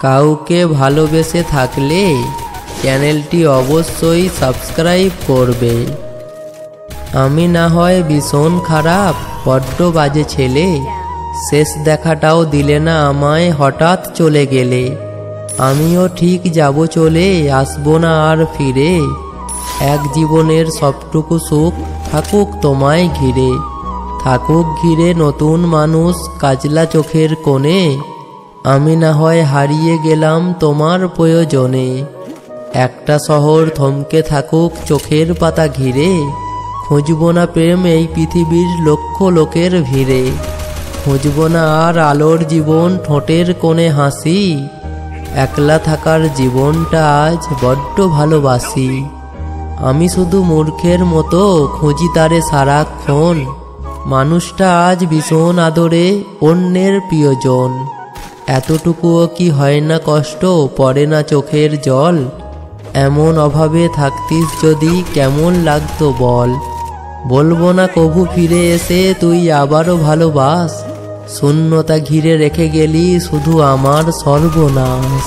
কাউকে ভালোবেসে থাকলে চ্যানেলটি অবশ্যই সাবস্ক্রাইব করবে। আমি না হয় ভীষণ খারাপ, বড্ড বাজে ছেলে, শেষ দেখাটাও দিলে না আমায়, হঠাৎ চলে গেলে। আমিও ঠিক যাব চলে, আসবো না আর ফিরে। এক জীবনের সবটুকু সুখ থাকুক তোমায় ঘিরে, থাকুক ঘিরে নতুন মানুষ কাজলা চোখের কোণে। আমি না হয় হারিয়ে গেলাম তোমার প্রয়োজনে। একটা শহর থমকে থাকুক চোখের পাতা ঘিরে, খুঁজব না প্রেম এই পৃথিবীর লক্ষ লোকের ভিড়ে। খুঁজব না আর আলোর জীবন, ঠোঁটের কোণে হাসি। একলা থাকার জীবনটা আজ বড্ড ভালোবাসি। আমি শুধু মূর্খের মতো খুঁজি তারে সারাক্ষণ, মানুষটা আজ ভীষণ আদরে অন্যের প্রিয়জন। এতটুকুও কি হয় না কষ্ট, পড়ে না চোখের জল? এমন অভাবে থাকতিস যদি কেমন লাগতো বল? বলবো না কভু ফিরে এসে তুই আবারও ভালোবাস, শূন্যতা ঘিরে রেখে গেলি শুধু আমার সর্বনাশ।